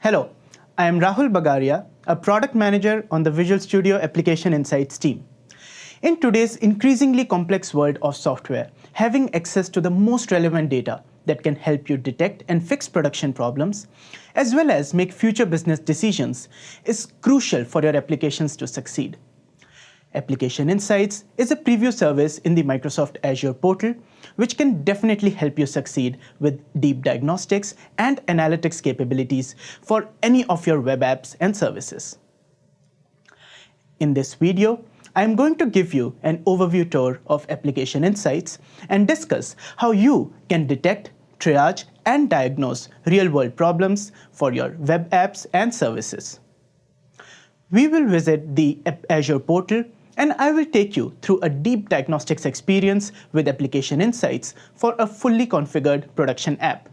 Hello, I am Rahul Bagaria, a product manager on the Visual Studio Application Insights team. In today's increasingly complex world of software, having access to the most relevant data that can help you detect and fix production problems, as well as make future business decisions, is crucial for your applications to succeed. Application Insights is a preview service in the Microsoft Azure portal, which can definitely help you succeed with deep diagnostics and analytics capabilities for any of your web apps and services. In this video, I am going to give you an overview tour of Application Insights and discuss how you can detect, triage, and diagnose real-world problems for your web apps and services. We will visit the Azure portal, and I will take you through a deep diagnostics experience with Application Insights for a fully configured production app.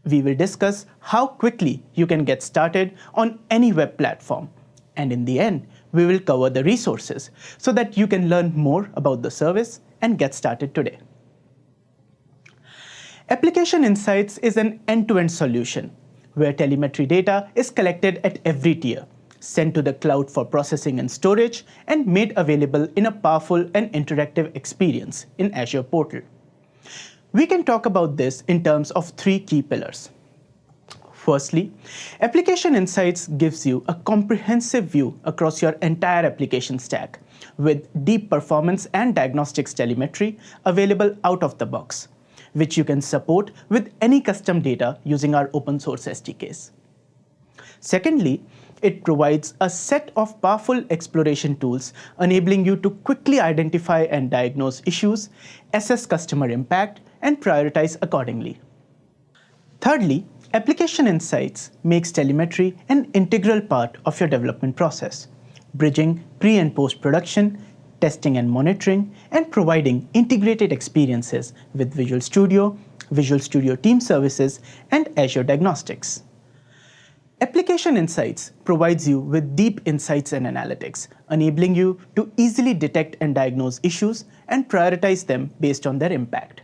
We will discuss how quickly you can get started on any web platform. And in the end, we will cover the resources so that you can learn more about the service and get started today. Application Insights is an end-to-end solution where telemetry data is collected at every tier, sent to the cloud for processing and storage, and made available in a powerful and interactive experience in Azure portal. We can talk about this in terms of three key pillars. Firstly, Application Insights gives you a comprehensive view across your entire application stack with deep performance and diagnostics telemetry available out of the box, which you can support with any custom data using our open source SDKs. Secondly, it provides a set of powerful exploration tools enabling you to quickly identify and diagnose issues, assess customer impact, and prioritize accordingly. Thirdly, Application Insights makes telemetry an integral part of your development process, bridging pre- and post-production, testing and monitoring, and providing integrated experiences with Visual Studio Team Services, and Azure Diagnostics. Application Insights provides you with deep insights and analytics, enabling you to easily detect and diagnose issues and prioritize them based on their impact.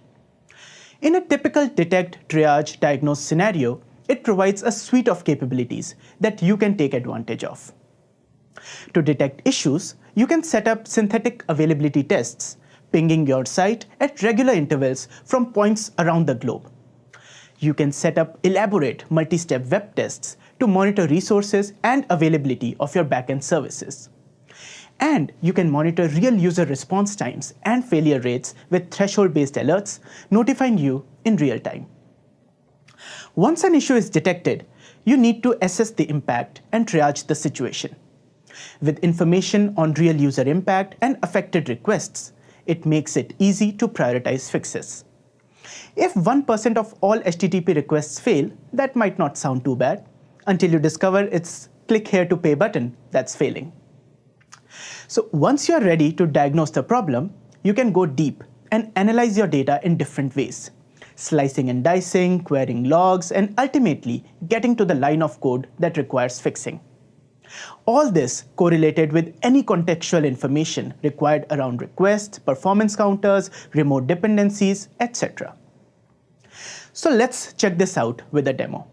In a typical detect, triage, diagnose scenario, it provides a suite of capabilities that you can take advantage of. To detect issues, you can set up synthetic availability tests, pinging your site at regular intervals from points around the globe. You can set up elaborate multi-step web tests to monitor resources and availability of your backend services. And you can monitor real user response times and failure rates with threshold-based alerts, notifying you in real time. Once an issue is detected, you need to assess the impact and triage the situation. With information on real user impact and affected requests, it makes it easy to prioritize fixes. If 1% of all HTTP requests fail, that might not sound too bad, until you discover it's click here to pay button that's failing. So once you're ready to diagnose the problem, you can go deep and analyze your data in different ways, slicing and dicing, querying logs, and ultimately getting to the line of code that requires fixing. All this correlated with any contextual information required around requests, performance counters, remote dependencies, etc. So let's check this out with a demo.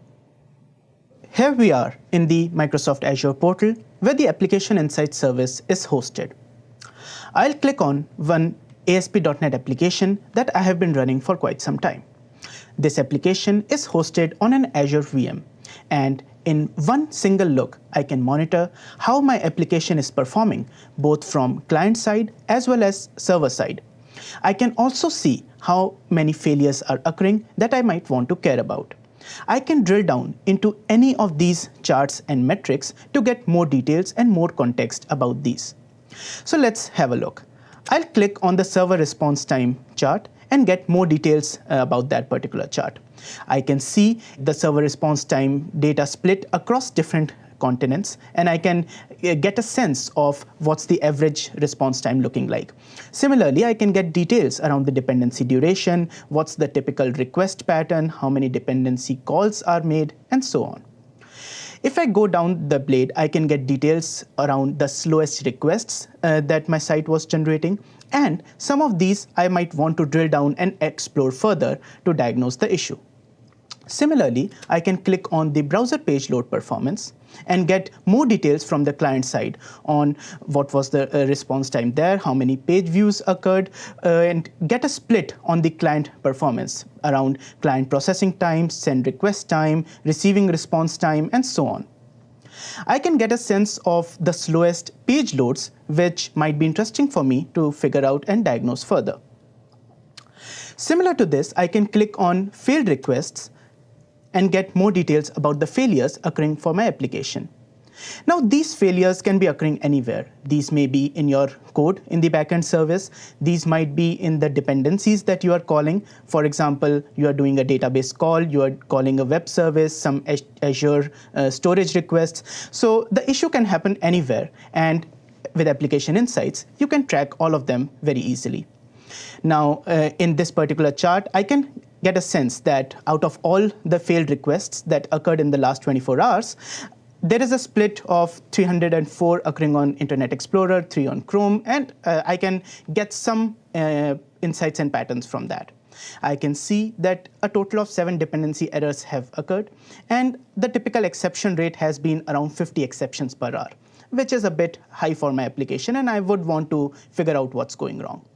Here we are in the Microsoft Azure portal where the Application Insights service is hosted. I'll click on one ASP.NET application that I have been running for quite some time. This application is hosted on an Azure VM, and in one single look, I can monitor how my application is performing both from client side as well as server side. I can also see how many failures are occurring that I might want to care about. I can drill down into any of these charts and metrics to get more details and more context about these. So let's have a look. I'll click on the server response time chart and get more details about that particular chart. I can see the server response time data split across different continents, and I can get a sense of what's the average response time looking like. Similarly, I can get details around the dependency duration, what's the typical request pattern, how many dependency calls are made, and so on. If I go down the blade, I can get details around the slowest requests that my site was generating, and some of these I might want to drill down and explore further to diagnose the issue. Similarly, I can click on the browser page load performance and get more details from the client side on what was the response time there, how many page views occurred, and get a split on the client performance around client processing time, send request time, receiving response time, and so on. I can get a sense of the slowest page loads, which might be interesting for me to figure out and diagnose further. Similar to this, I can click on failed requests and get more details about the failures occurring for my application. Now, these failures can be occurring anywhere. These may be in your code in the backend service. These might be in the dependencies that you are calling. For example, you are doing a database call, you are calling a web service, some Azure storage requests. So the issue can happen anywhere. And with Application Insights, you can track all of them very easily. Now, in this particular chart, I can get a sense that out of all the failed requests that occurred in the last 24 hours, there is a split of 304 occurring on Internet Explorer, 3 on Chrome, and I can get some insights and patterns from that. I can see that a total of 7 dependency errors have occurred, and the typical exception rate has been around 50 exceptions per hour, which is a bit high for my application, and I would want to figure out what's going wrong.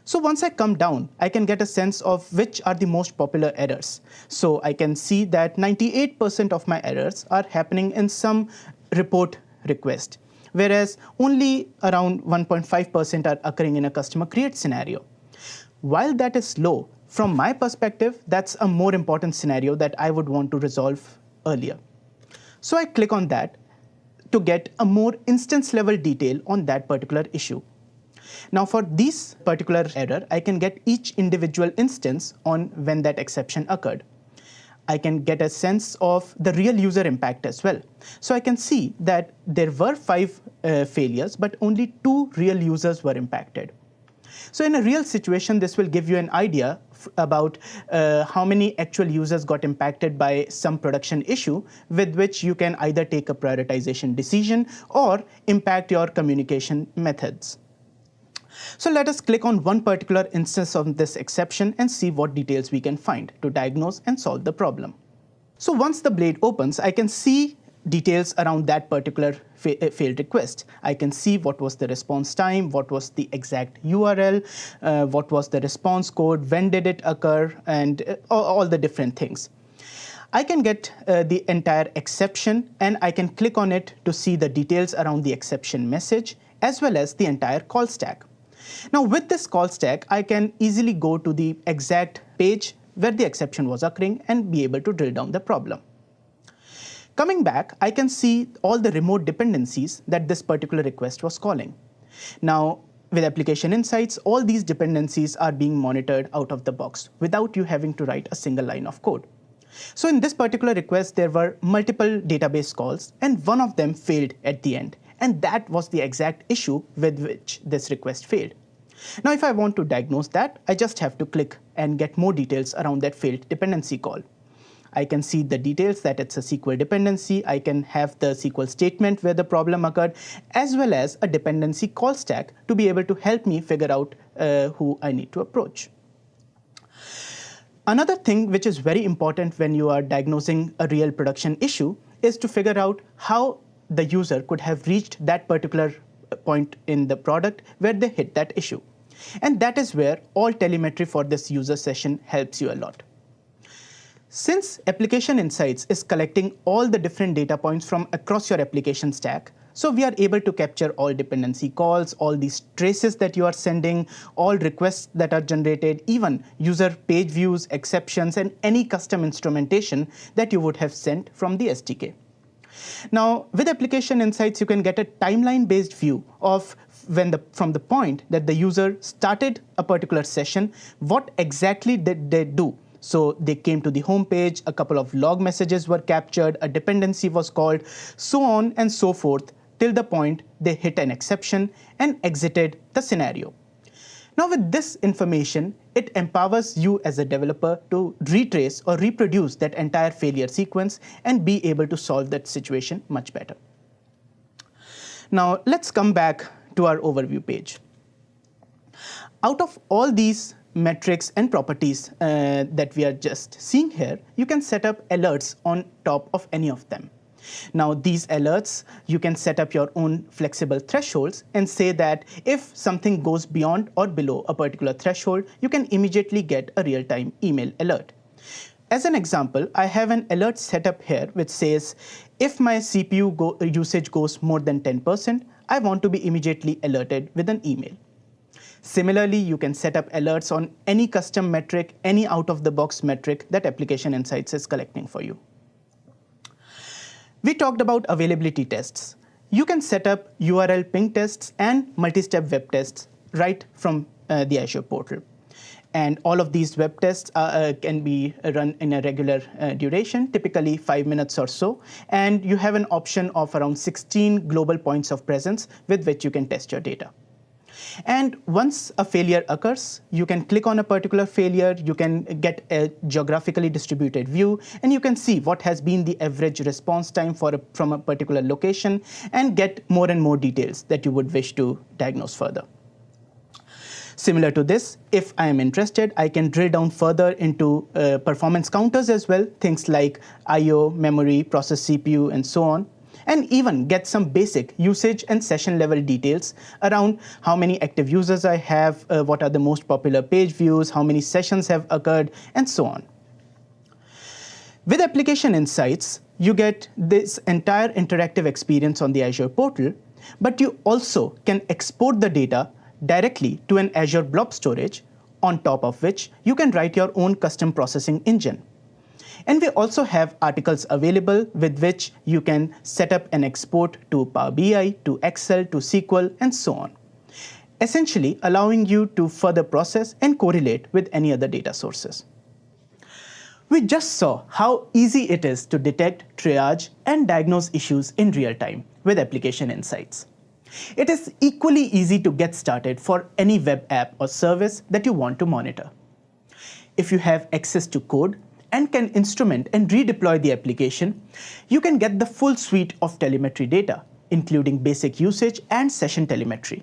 So once I come down, I can get a sense of which are the most popular errors. So I can see that 98% of my errors are happening in some report request, whereas only around 1.5% are occurring in a customer create scenario. While that is low, from my perspective, that's a more important scenario that I would want to resolve earlier. So I click on that to get a more instance level detail on that particular issue. Now, for this particular error, I can get each individual instance on when that exception occurred. I can get a sense of the real user impact as well. So I can see that there were 5 failures, but only 2 real users were impacted. So in a real situation, this will give you an idea about how many actual users got impacted by some production issue, with which you can either take a prioritization decision or impact your communication methods. So let us click on one particular instance of this exception and see what details we can find to diagnose and solve the problem. So once the blade opens, I can see details around that particular failed request. I can see what was the response time, what was the exact URL, what was the response code, when did it occur, and all the different things. I can get the entire exception, and I can click on it to see the details around the exception message, as well as the entire call stack. Now, with this call stack, I can easily go to the exact page where the exception was occurring and be able to drill down the problem. Coming back, I can see all the remote dependencies that this particular request was calling. Now, with Application Insights, all these dependencies are being monitored out of the box without you having to write a single line of code. So in this particular request, there were multiple database calls, and one of them failed at the end. And that was the exact issue with which this request failed. Now, if I want to diagnose that, I just have to click and get more details around that failed dependency call. I can see the details that it's a SQL dependency. I can have the SQL statement where the problem occurred, as well as a dependency call stack to be able to help me figure out who I need to approach. Another thing which is very important when you are diagnosing a real production issue is to figure out how the user could have reached that particular point in the product where they hit that issue. And that is where all telemetry for this user session helps you a lot. Since Application Insights is collecting all the different data points from across your application stack, so we are able to capture all dependency calls, all these traces that you are sending, all requests that are generated, even user page views, exceptions, and any custom instrumentation that you would have sent from the SDK. Now, with Application Insights, you can get a timeline-based view of from the point that the user started a particular session, what exactly did they do. So they came to the home page, a couple of log messages were captured, a dependency was called, so on and so forth, till the point they hit an exception and exited the scenario. Now, with this information, it empowers you as a developer to retrace or reproduce that entire failure sequence and be able to solve that situation much better. Now, let's come back to our overview page. Out of all these metrics and properties that we are just seeing here, you can set up alerts on top of any of them. Now, these alerts, you can set up your own flexible thresholds and say that if something goes beyond or below a particular threshold, you can immediately get a real-time email alert. As an example, I have an alert set up here which says, if my CPU usage goes more than 10%, I want to be immediately alerted with an email. Similarly, you can set up alerts on any custom metric, any out-of-the-box metric that Application Insights is collecting for you. We talked about availability tests. You can set up URL ping tests and multi-step web tests right from the Azure portal. And all of these web tests can be run in a regular duration, typically 5 minutes or so. And you have an option of around 16 global points of presence with which you can test your data. And once a failure occurs, you can click on a particular failure, you can get a geographically distributed view, and you can see what has been the average response time from a particular location and get more and more details that you would wish to diagnose further. Similar to this, if I am interested, I can drill down further into performance counters as well, things like I/O, memory, process CPU, and so on, and even get some basic usage and session level details around how many active users I have, what are the most popular page views, how many sessions have occurred, and so on. With Application Insights, you get this entire interactive experience on the Azure portal, but you also can export the data directly to an Azure Blob Storage, on top of which you can write your own custom processing engine. And we also have articles available with which you can set up an export to Power BI, to Excel, to SQL, and so on, essentially allowing you to further process and correlate with any other data sources. We just saw how easy it is to detect, triage, and diagnose issues in real time with Application Insights. It is equally easy to get started for any web app or service that you want to monitor. If you have access to code and can instrument and redeploy the application, you can get the full suite of telemetry data, including basic usage and session telemetry.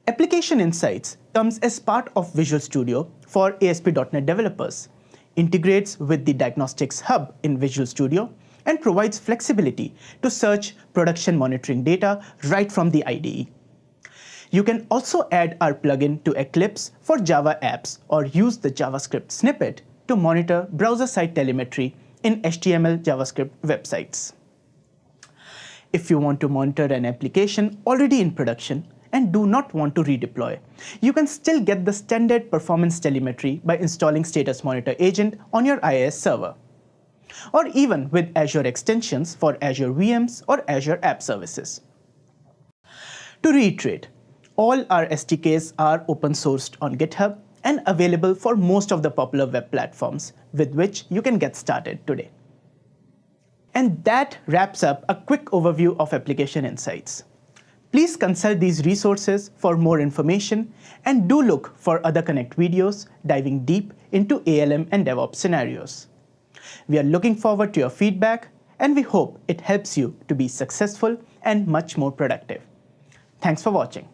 Application Insights comes as part of Visual Studio for ASP.NET developers, integrates with the Diagnostics Hub in Visual Studio, and provides flexibility to search production monitoring data right from the IDE. You can also add our plugin to Eclipse for Java apps or use the JavaScript snippet to monitor browser-side telemetry in HTML JavaScript websites. If you want to monitor an application already in production and do not want to redeploy, you can still get the standard performance telemetry by installing Status Monitor Agent on your IIS server, or even with Azure extensions for Azure VMs or Azure App Services. To reiterate, all our SDKs are open sourced on GitHub and available for most of the popular web platforms with which you can get started today. And that wraps up a quick overview of Application Insights. Please consult these resources for more information and do look for other Connect videos diving deep into ALM and DevOps scenarios. We are looking forward to your feedback, and we hope it helps you to be successful and much more productive. Thanks for watching.